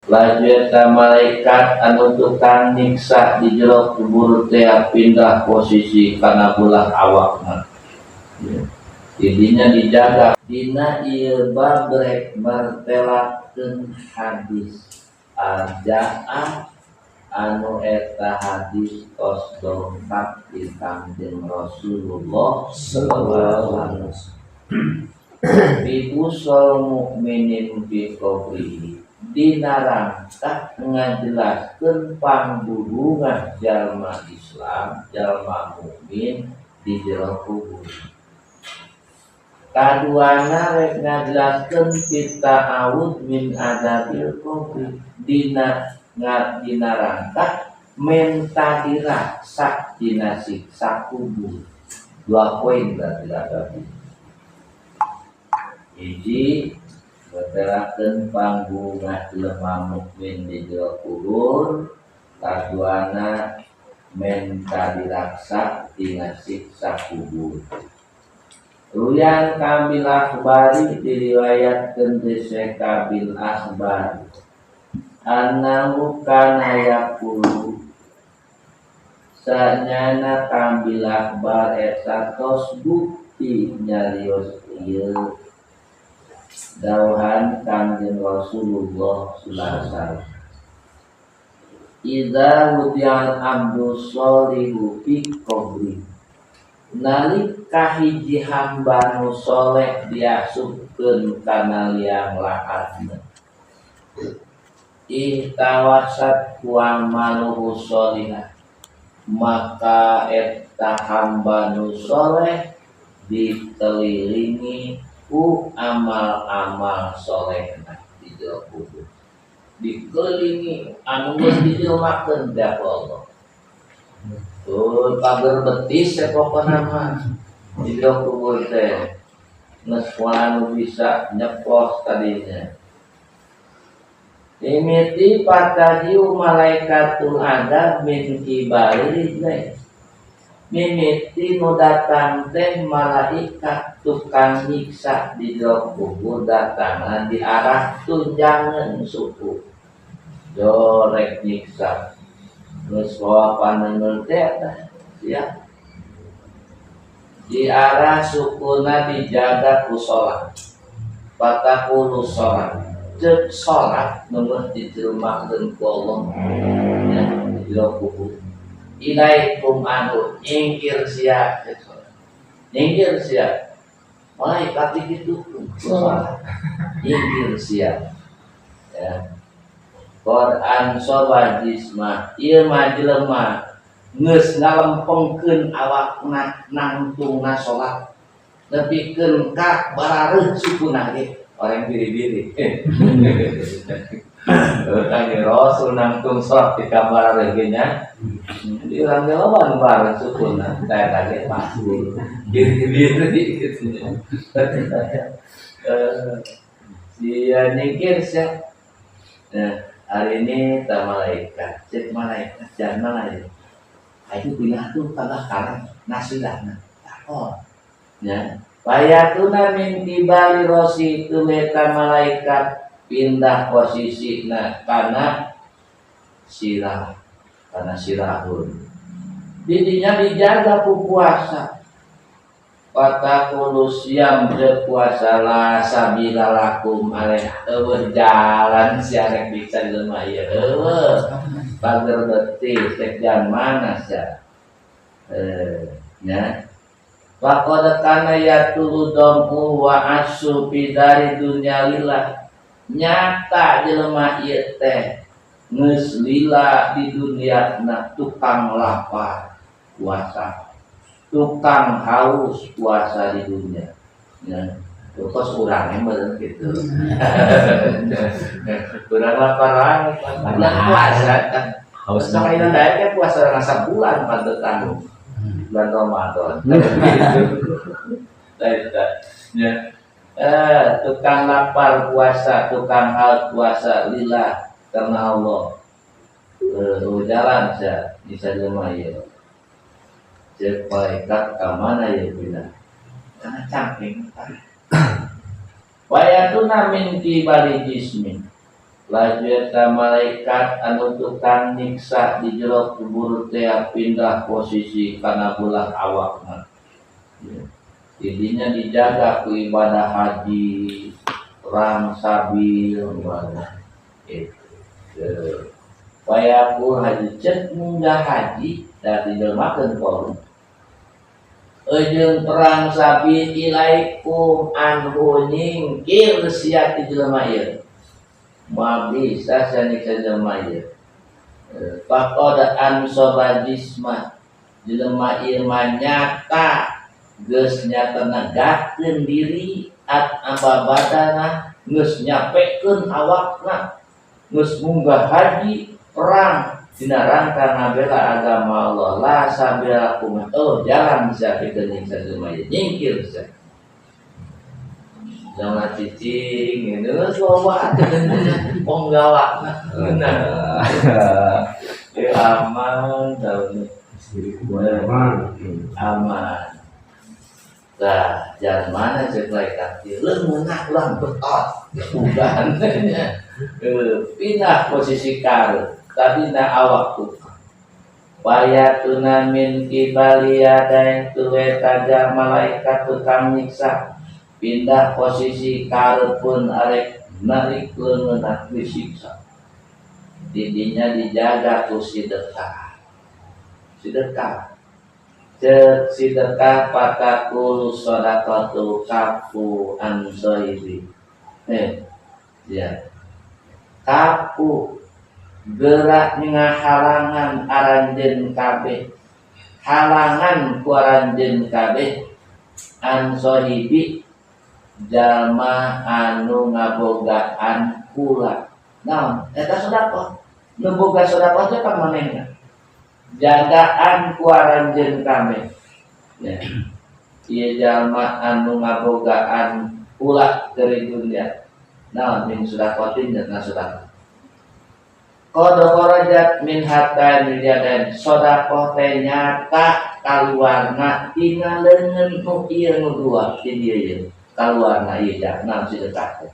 Laju eta malaikat anu tukang nyiksa di jero kubur teh pindah posisi kana belah awakna. Jadinya dijaga dina ieu bab rek martelakeun hadis arja'ah anu eta hadis tos dongkap di Kangjeng Rasulullah sallallahu alaihi wasallam. Bi usul mukminin bi qabrihi dina rangka ngajelaskeun panggugungan jalma Islam, jalma mukmin di jero kubur. Kaduana rek ngajelaskeun kita awud min adabil qabri dina rangka mentadira sak dina siksa kubur. 2 poin berarti ada. Hiji berterakeun panggungan lemah mukmin di jero kubur. Kaduana mentadira sak dina siksa kubur. Ruyan Kabil Akhbari diriwayatkeun ti Syekh Kabil Akhbari annahu kana yaqulu sanyana Kabil Akhbar eta tos bukti nyarios ieu dawuhan Kanjeng Rasulullah sallallahu alaihi wasallam. Idza wudi'al abdu sholihu fi qabri nalika hiji hamba nu soleh diasupkeun kana liang lahatna ihtawasat ku amaluhu sholihah maka eta hamba nu soleh dikelilingi ku amal-amal solehna di jero kubur, dikelilingi anu geus dijelmakeun da Allah. Tuh pager betis pokona mah di jero kubur teh geus moal bisa nyepos tadinya. Imiti patajiu malaikatul adab min kibari rizai. Mimiti nu datang teh malaikat tukang nyiksa di jero kubur datangan di arah tunjangan suku. Jorek nyiksa. Geus bawa panengeul teh ya. Di arah sukuna dijaga ku salat. Patakulu salat. Cek salat nomor dijelmakeun ku Allah ya di jero kubur. Ilaikum anu nyingkir sia cek salat. Nyingkir sia. Malaikat kitu salat. Nyingkir sia. Ya. Quran sobat jisma ieu mah jelema geus ngalempengkeun awakna nangtungna salat nepikeun ka barareuh sukuna ge orang biri-biri. Tanya Rasul nangtung salat di kamar lagi nya di urang jalan bareng sukuna teh kage pasti biri-biri gitu nya. Dia nyingkir sia. Nah, hari ini tak malaikat, cek malaikat jangan malaikat. Itu punya tuh kagak kalah nasilahna. Oh, ya. Bayatuna min tibali rosi itu meta malaikat pindah posisi karena sirah, karena sirahun. Didinya dijaga puasa. Patakulu siam puasa la sabila lakum aleh eueuh jalan siarek bisa jelema ieu eueuh pager betis tek jan mana sia nya faqad kana yatulu damu wa asu bidari dunya lillah nyata jelema ieu teh geus lila di dunia tukang lapar puasa tukang haus puasa di dunia, ya, terus kurangnya bener gitu, kurang laparan, puasa kan, haus sama ini naiknya puasa rasa bulan pada tahun, bulan Ramadan, ya, tukang lapar puasa, tukang haus puasa lillah karena Allah, jalan saja bisa lumayan. Cek malaikat kamana ya bila karena cangking Wayatuna min kibali jismin laju eta malaikat anu tukang nyiksa di jero kubur teh pindah posisi kana belah awakna. Intinya dijaga ku ibadah haji, perang sabil, ibadah itu. Supaya ku haji cek munggah haji dan didelmakeun kolom. Jeung perang sabil ilaikum anhu nyingkir sia ti jelema ieu. Ma bisa sanika jelema ieu. Faqad ansaba jisma jelema ieu mah nyata geus nyata negakeun diri ababadana geus nyapekeun awakna geus munggah haji perang dina rangka ngabela agama Allah la sabila kumat jalan bisa pikeun jelema ieu nyingkir bisa jangan cicing geus loba ponggawakna aman daun aman. Nah, jalan mana setelah kaki lemunah ulang betot bukan pindah posisi kar tadi na awak tu wayatuna min kibaliya tuwe taja malaikat tukang nyiksa pindah posisi kar pun arek narik leungeun disiksa didinya dijaga ku sedekah sedekah patakul sodaqatu kafu ansoibi ya kafu gerak ngahalangan aranjeun kabeh halangan ku aranjeun kabeh ansohibi jalma anu ngabogaan kula naon eta sedekah nu boga sedekah teh pamanehna jagaan ku aranjeun kami ya ieu jalma anu ngabogaan ulah dari dunia naon min sedekatin dan sedekah qad kharajat min hatta nijadan sedekah teh nyata kaluarna tina leungeun nu ieu nu dua ti dieu ieu kaluarna ieu naon sedekah teh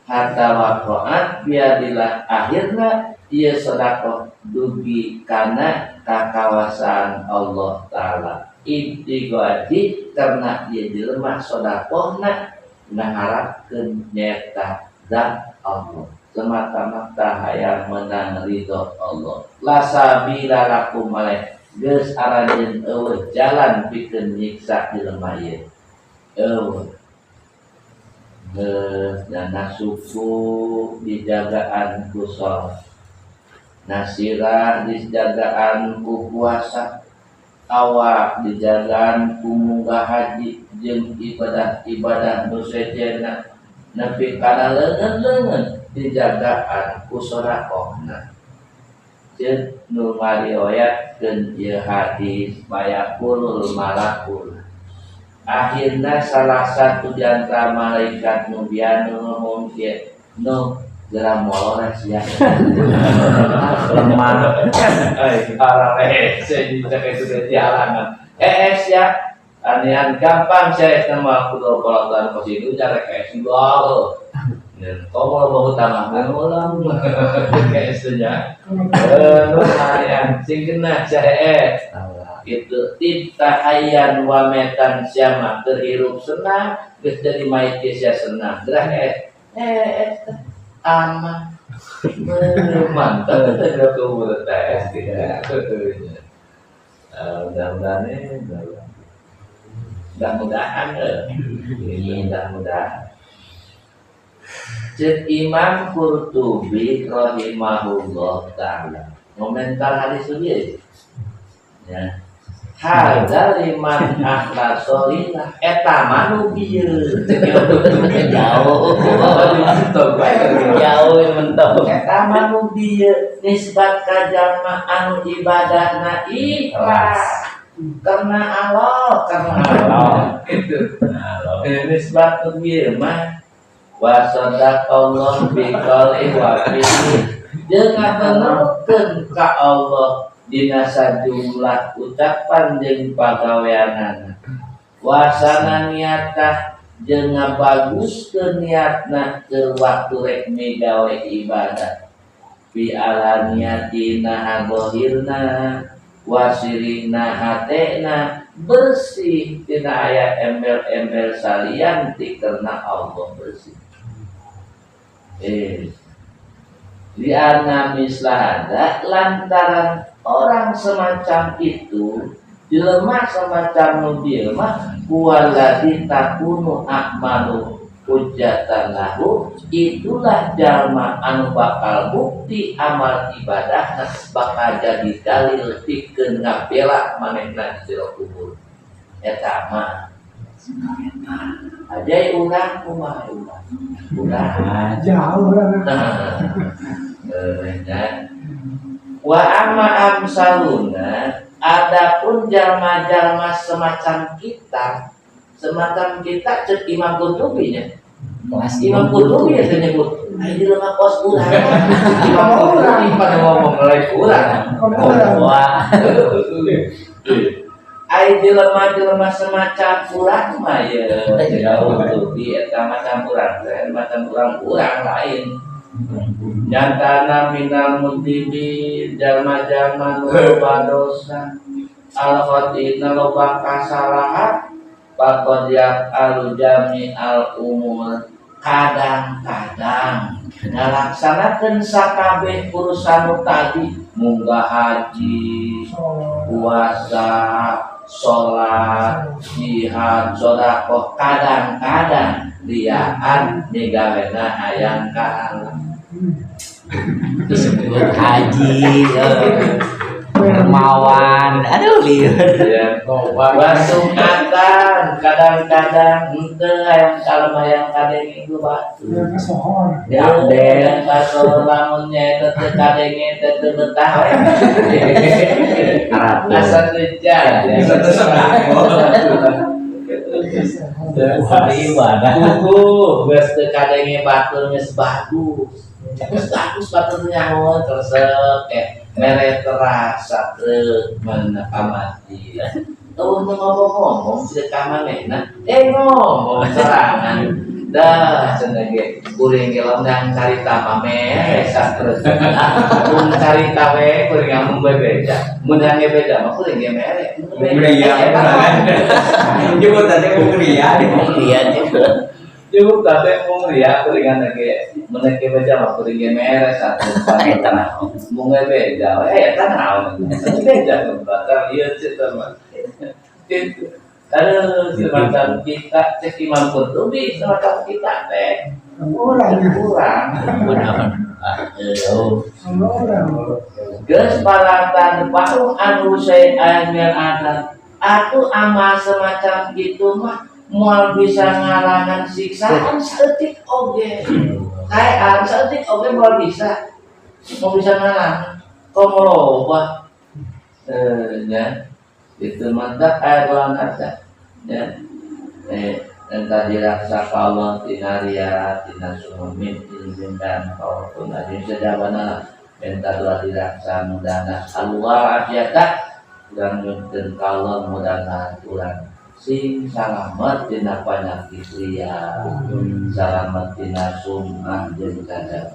hatta waqa'at biadilah akhirna ieu sedekah dugi kana kakawasan Allah Ta'ala ibtigati karena ieu jelema sedekahna ngaharapkeun nyata zat Allah semata-mata hayang menang ridho Allah la sabila lakum malih geus aranjeun eueuh jalan pikeun nyiksa jelema ieu eueuh dana suku dijagaan ku sholat nasira dijagaan ku puasa awak dijagaan ku munggah haji jeung ibadah nu sejena nepi kana leungeun dijagaan ku sedekahna ceuk nu ngariwayatkeun ieu hadis bayaqulul malakul akhirna salah satu di antara malaikat nu bianu ngomong kieu nu geura molores ya lemah arare saya dicek itu dari halangan ya anian gampang saya nama kudu kolot posisi cara KS gol komo mau utama ulang KS-nya lumayan sing kena saya itu titahayan wametan siama terhirup senang geus jadi maid sia senang gerah aman mantap kita kubur tes tidak mudah-mudahan ini mudah-mudahan cek Imam Qurtubi rahimahullah ta'ala komentar hadis ini ya hadza liman akhlasolillah eta manu bieu jauh mentok eta manu bieu nisbat ka jalma anu ibadahna ikhlas karena Allah itu nisbat ka bieu mah wa sadaqallahu bi qouli wa fi'li jeung ngabenerkeun ka Allah dina sajumlah ucapan jeung pagaweanana wasana niatah jeung ngabaguskeun niatna ke waktu rek migawe ibadah fi alaniyatina hagohirna wasirina hatena bersih tina aya embel-embel salian ti karena Allah bersih. Lianna mislahada lantaran orang semacam itu jelema semacam mobil mah kualadi takunu akmalu hujjatan lahu, itulah jalma anu bakal bukti amal ibadah bakal jadi dalil pikeun ngabela manehna di jero kubur. Eta mah aja urang kumaha urang jauh wa amma amsaluna, adapun jalma-jalma semacam kita cek Imam Qurtubi nya. Imam Qurtubi ya nyebut di lemah kos urang. Imam Qurtubi pada ngomong mulai urang. Wah. Ai jelema-jelema semacam urang mah ya jauh Qurtubi eta macam urang lain. Nyatana minal mudibin jalma-jalma nu loba dosa al-khatina loba kasalahan pakodiak alujami al-umur kadang-kadang ngalaksanakeun sakabeh urusan tadi munggah haji puasa sholat jihad sedekah kadang-kadang liaan digawena hayang ka Allah disebut haji dermawan aduh lieur ya wasungatan kadang-kadang henteu hayang kalmayang kadenge ku batu di update kaso lamun nyaeta teu kadenge teu betah asa kerja asa ibadah geus teu kadenge batur geus bagus baturnya mau tersep mere terasa truk menamati untuk ngomong sudah kamanehna ngomong serangan dah cenah kuring ge londang carita pameh satruk mun carita we kuring ngomong beda mun ge beda mah kuring ge mere nyebut tadi kuring cukup tapi mau ria kuringan lagi menaiki baca mah kuringnya merah satu tanah mau nggak beda tanah beda bakal iya cerita mah itu kalau semacam kita cek Imam Qurtubi semacam kita teh kurang geus palatan paung anu saean yang ada aku amal semacam gitu mah mual bisa ngarangan siksaan seetik oge kayak seetik oge mau bisa ngarangan kok loba ya itu mantap bulan ada ya entah diraksa Allah tinaria tina sumin dan kalaupun ada sedabana entah telah diraksa mudana Allah asyata dan mungkin kalau mudana tulang sing salamet dina penyakit liar salamet dina sumah jeung kadang